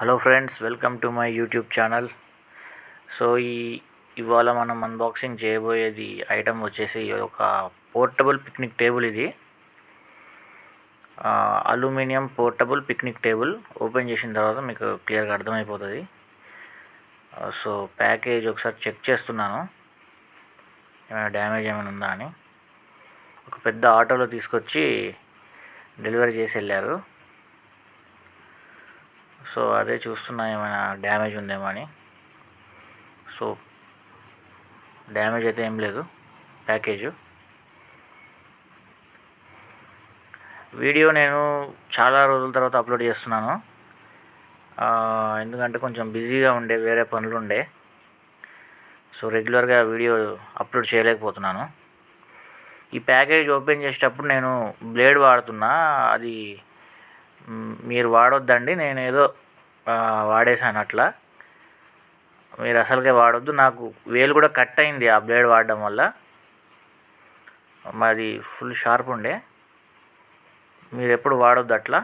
Hello friends, welcome to my YouTube channel. So ఇవాళ మనం unboxing చేయబోయేది ఐటమ్ వచ్చేసి ఒక పోర్టబుల్ పిక్నిక్ టేబుల్. ఇది aluminium portable picnic table. Open చేసిన తర్వాత మీకు క్లియర్గా అర్థమైపోతుంది. సో ప్యాకేజ్ ఒకసారి చెక్ చేస్తున్నాను, ఏమైనా డ్యామేజ్ ఏమైనా ఉందా అని. ఒక పెద్ద ఆటోలో తీసుకొచ్చి డెలివరీ చేసి వెళ్ళారు. సో అదే చూస్తున్నా ఏమైనా డ్యామేజ్ ఉందేమో అని. సో డ్యామేజ్ అయితే ఏం లేదు. ప్యాకేజు వీడియో నేను చాలా రోజుల తర్వాత అప్లోడ్ చేస్తున్నాను, ఎందుకంటే కొంచెం బిజీగా ఉండే, వేరే పనులు ఉండే. సో రెగ్యులర్గా వీడియో అప్లోడ్ చేయలేకపోతున్నాను. ఈ ప్యాకేజ్ ఓపెన్ చేసేటప్పుడు నేను బ్లేడ్ వాడుతున్నా. అది మీరు వాడొద్దండి, నేను ఏదో వాడేసాను అట్లా. మీరు అసలుకే వాడొద్దు. నాకు వేలు కూడా కట్ అయింది ఆ బ్లేడ్ వాడడం వల్ల. మాది ఫుల్ షార్ప్ ఉండే. మీరు ఎప్పుడు వాడొద్దు అట్లా.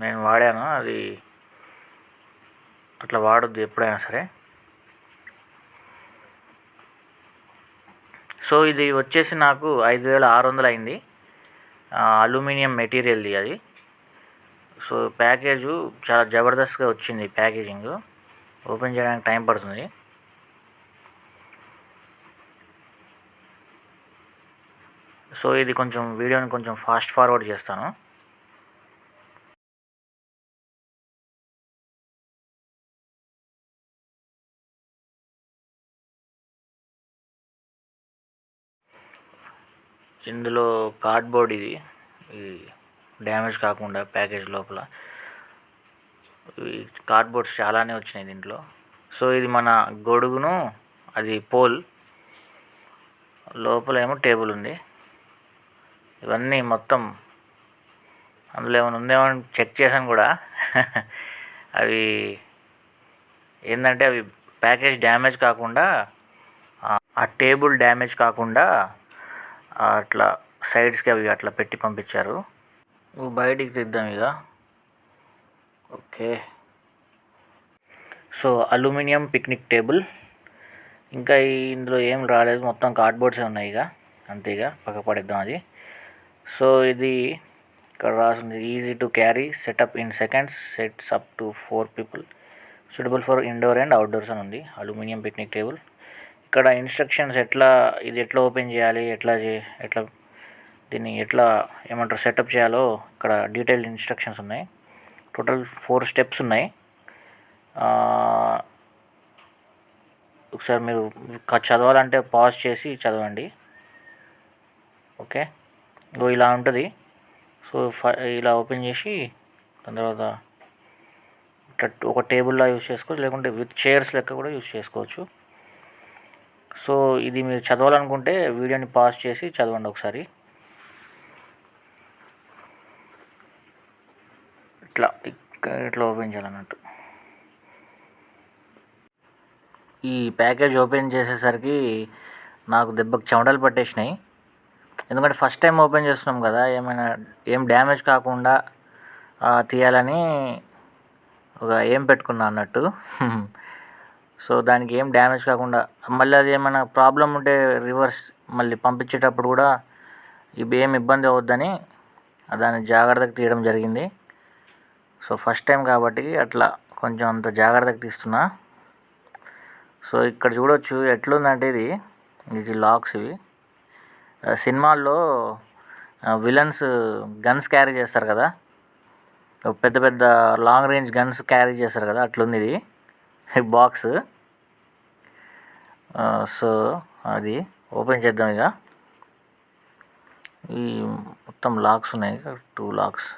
నేను వాడాను, అది అట్లా వాడొద్దు ఎప్పుడైనా సరే. సో ఇది వచ్చేసి నాకు 5,600 అయింది. అల్యూమినియం మెటీరియల్ది అది. సో ప్యాకేజు చాలా జబర్దస్త్గా వచ్చింది. ప్యాకేజింగ్ ఓపెన్ చేయడానికి టైం పడుతుంది. సో ఇది కొంచెం వీడియోని కొంచెం ఫాస్ట్ ఫార్వర్డ్ చేస్తాను. ఇందులో కార్డ్బోర్డ్, ఇది డ్యామేజ్ కాకుండా ప్యాకేజ్ లోపల కార్డ్బోర్డ్స్ చాలానే వచ్చినాయి దీంట్లో. సో ఇది మన గొడుగును, అది పోల్, లోపల ఏమో టేబుల్ ఉంది. ఇవన్నీ మొత్తం అందులో ఏమైనా ఉందేమో అని చెక్ చేశాను కూడా. అవి ఏంటంటే అవి ప్యాకేజ్ డ్యామేజ్ కాకుండా, ఆ టేబుల్ డ్యామేజ్ కాకుండా అట్లా సైడ్స్కి అవి అట్లా పెట్టి పంపించారు. బయటికి తీద్దాం ఇక. Okay. So aluminium picnic table. ఇంకా ఇందులో ఏం రాలేదు, మొత్తం కార్డ్బోర్డ్సే ఉన్నాయి. ఇక అంతే, ఇక పక్క పడేద్దాం అది. సో ఇది ఇక్కడ రాసింది, easy to carry, setup in seconds, sets up to 4 people, suitable for indoor and outdoors అని ఉంది. Aluminium picnic table. ఇక్కడ ఇన్స్ట్రక్షన్స్ ఇది ఎట్లా ఓపెన్ చేయాలి, ఎట్లా దీన్ని ఏమంటారు సెటప్ చేయాలో ఇక్కడ డీటెయిల్డ్ ఇన్స్ట్రక్షన్స్ ఉన్నాయి. టోటల్ 4 steps ఉన్నాయి. ఒకసారి మీరు చదవాలంటే పాజ్ చేసి చదవండి. ఓకే, ఇలా ఉంటుంది. సో ఇలా ఓపెన్ చేసి దాని తర్వాత ఒక టేబుల్లా యూజ్ చేసుకోవచ్చు, లేకుంటే విత్ చైర్స్ లెక్క కూడా యూజ్ చేసుకోవచ్చు. సో ఇది మీరు చదవాలనుకుంటే వీడియోని పాజ్ చేసి చదవండి ఒకసారి. ఇట్లా ఓపెన్ చేయాలన్నట్టు. ఈ ప్యాకేజ్ ఓపెన్ చేసేసరికి నాకు దెబ్బకి చెమటలు పట్టేసినాయి. ఎందుకంటే ఫస్ట్ టైం ఓపెన్ చేస్తున్నాం కదా, ఏం డ్యామేజ్ కాకుండా తీయాలని ఒక ఏం పెట్టుకున్నా అన్నట్టు. సో దానికి ఏం డ్యామేజ్ కాకుండా, మళ్ళీ అది ఏమైనా ప్రాబ్లం ఉంటే రివర్స్ మళ్ళీ పంపించేటప్పుడు కూడా ఏం ఇబ్బంది అవ్వద్దని దాన్ని జాగ్రత్తగా తీయడం జరిగింది. సో ఫస్ట్ టైం కాబట్టి అట్లా కొంచెం అంత జాగ్రత్తగా తీస్తున్నా. సో ఇక్కడ చూడొచ్చు ఎట్లుందంటే, ఇది లాక్స్. ఇవి సినిమాల్లో విలన్స్ గన్స్ క్యారీ చేస్తారు కదా, పెద్ద పెద్ద లాంగ్ రేంజ్ గన్స్ క్యారీ చేస్తారు కదా, అట్లుంది ఇది బాక్స్. సో అది ఓపెన్ చేద్దాం ఇక. ఈ మొత్తం లాక్స్ ఉన్నాయి, 2 లాక్స్.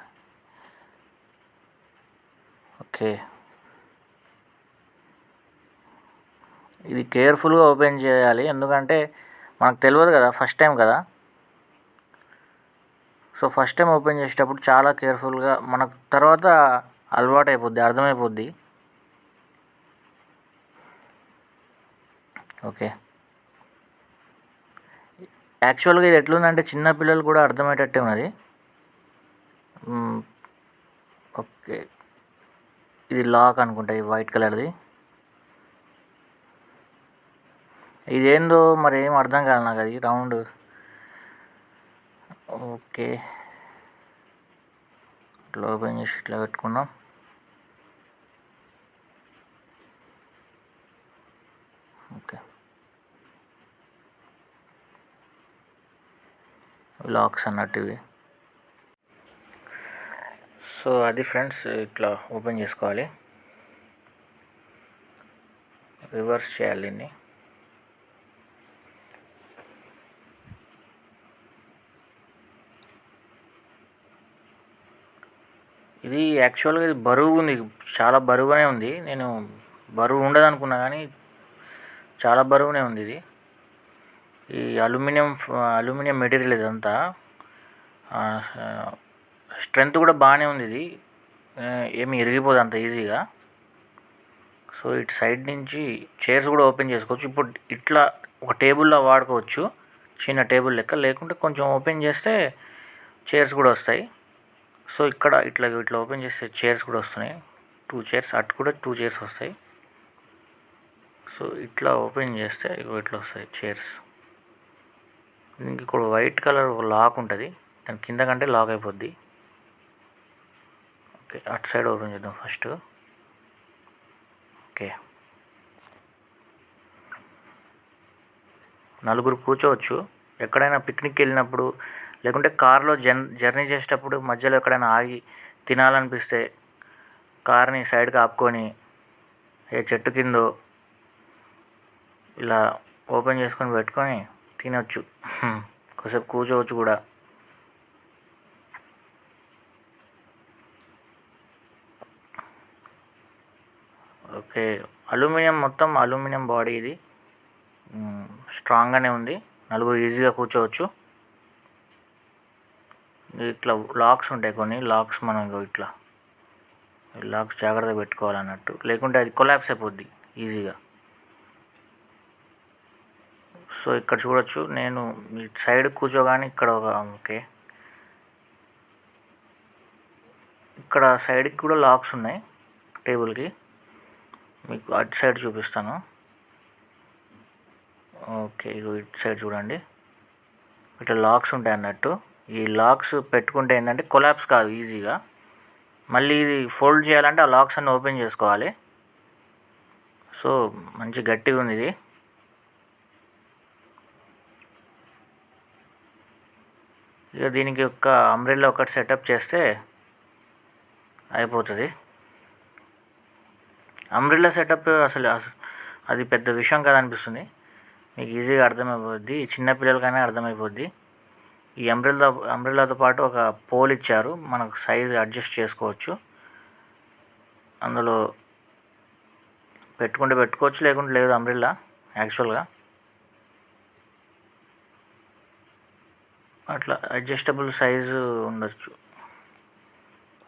ఓకే, ఇది కేర్ఫుల్గా ఓపెన్ చేయాలి, ఎందుకంటే మనకు తెలియదు కదా, ఫస్ట్ టైం కదా. సో ఫస్ట్ టైం ఓపెన్ చేసేటప్పుడు చాలా కేర్ఫుల్గా, మనకు తర్వాత అలవాటు అయిపోద్ది, అర్థమైపోద్ది. ఓకే, యాక్చువల్గా ఇది ఎట్లుందంటే చిన్నపిల్లలు కూడా అర్థమయ్యేటట్టే ఉన్నది. ఓకే, ఇది లాక్ అనుకుంటా, ఇది వైట్ కలర్ది. ఇదేందో మరి ఏం అర్థం కాదు నాకు అది రౌండ్. ఓకే, ఇట్లా ఓపెన్ చేసి ఇట్లా పెట్టుకున్నాం. ఓకే, లాక్స్ అన్నట్టు ఇవి. సో అది ఫ్రెండ్స్, ఇట్లా ఓపెన్ చేసుకోవాలి, రివర్స్ చేయాలి దీన్ని. ఇది యాక్చువల్గా ఇది బరువు ఉంది, చాలా బరువుగానే ఉంది. నేను బరువు ఉండదు అనుకున్నా కానీ చాలా బరువునే ఉంది ఇది. ఈ అల్యూమినియం మెటీరియల్ ఇదంతా. స్ట్రెంత్ కూడా బాగానే ఉంది ఇది, ఏమి ఇరిగిపోదు అంత ఈజీగా. సో ఇటు సైడ్ నుంచి చైర్స్ కూడా ఓపెన్ చేసుకోవచ్చు. ఇప్పుడు ఇట్లా ఒక టేబుల్లో వాడుకోవచ్చు, చిన్న టేబుల్ లెక్క. లేకుంటే కొంచెం ఓపెన్ చేస్తే చైర్స్ కూడా వస్తాయి. సో ఇక్కడ ఇట్లా ఓపెన్ చేస్తే చైర్స్ కూడా వస్తున్నాయి, 2 చైర్స్. అటు కూడా 2 చైర్స్ వస్తాయి. సో ఇట్లా ఓపెన్ చేస్తే ఇట్లా వస్తాయి చైర్స్. దీనికి ఇక్కడ వైట్ కలర్ ఒక లాక్ ఉంటుంది, దాని కింద కంటే లాక్ అయిపోద్ది. ఓకే, అటు సైడ్ ఓపెన్ చేద్దాం ఫస్ట్. ఓకే, నలుగురు కూర్చోవచ్చు. ఎక్కడైనా పిక్నిక్కి వెళ్ళినప్పుడు, లేకుంటే కార్లో జర్నీ చేసేటప్పుడు మధ్యలో ఎక్కడైనా ఆగి తినాలనిపిస్తే కార్ని సైడ్కి ఆపుకొని ఏ చెట్టు కిందో ఇలా ఓపెన్ చేసుకొని పెట్టుకొని తినొచ్చు, కాసేపు కూర్చోవచ్చు కూడా. ఓకే, మొత్తం అల్యూమినియం బాడీ ఇది, స్ట్రాంగ్గానే ఉంది. నలుగురు ఈజీగా కూర్చోవచ్చు. ఇట్లా లాక్స్ ఉంటాయి కొన్ని లాక్స్, మనం ఇట్లా లాక్స్ జాగ్రత్తగా పెట్టుకోవాలన్నట్టు, లేకుంటే అది కొలాప్స్ అయిపోద్ది ఈజీగా. సో ఇక్కడ చూడొచ్చు, నేను సైడ్ కూర్చోగానే ఇక్కడ ఓకే, ఇక్కడ సైడ్కి కూడా లాక్స్ ఉన్నాయి టేబుల్కి. మీకు అటు సైడ్ చూపిస్తాను. ఓకే, ఇటు సైడ్ చూడండి, ఇట్లా లాక్స్ ఉంటాయి అన్నట్టు. ఈ లాక్స్ పెట్టుకుంటే ఏంటంటే కొలాప్స్ కాదు ఈజీగా. మళ్ళీ ఇది ఫోల్డ్ చేయాలంటే ఆ లాక్స్ అన్ని ఓపెన్ చేసుకోవాలి. సో మంచి గట్టిగా ఉంది ఇది. ఇక దీనికి ఒక అంబ్రెల్లా ఒకటి సెటప్ చేస్తే అయిపోతుంది. అంబ్రెల్లా సెటప్ అసలు అది పెద్ద విషయం కాదనిపిస్తుంది, మీకు ఈజీగా అర్థమైపోద్ది, చిన్నపిల్లలకైనా అర్థమైపోద్ది. ఈ అంబ్రెల్లాతో పాటు ఒక పోల్ ఇచ్చారు, మనకు సైజ్ అడ్జస్ట్ చేసుకోవచ్చు. అందులో పెట్టుకుంటే పెట్టుకోవచ్చు, లేకుంటే లేదు. అంబ్రెల్లా యాక్చువల్గా అట్లా అడ్జస్టబుల్ సైజు ఉండొచ్చు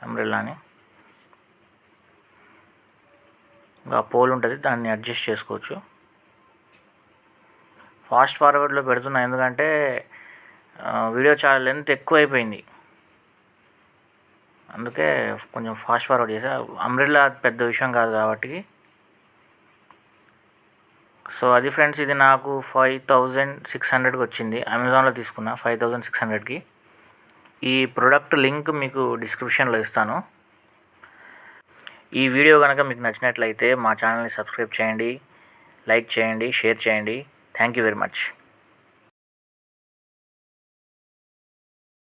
అంబ్రెల్లాని. ఇంకా పోల్ ఉంటుంది, దాన్ని అడ్జస్ట్ చేసుకోవచ్చు. ఫాస్ట్ ఫార్వర్డ్లో పెడుతున్నా ఎందుకంటే వీడియో చాలా లెంత్ ఎక్కువ అయిపోయింది, అందుకే కొంచెం ఫాస్ట్ ఫార్వర్డ్ చేసా. అంబ్రెల్లా పెద్ద విషయం కాదు కాబట్టి. సో అది ఫ్రెండ్స్, ఇది నాకు 5600కి వచ్చింది. అమెజాన్లో తీసుకున్నా 5600కి. ఈ ప్రోడక్ట్ లింక్ మీకు డిస్క్రిప్షన్లో ఇస్తాను. ఈ వీడియో కనుక మీకు నచ్చినట్లయితే మా ఛానల్ని సబ్స్క్రైబ్ చేయండి, లైక్ చేయండి, షేర్ చేయండి. Thank you very much.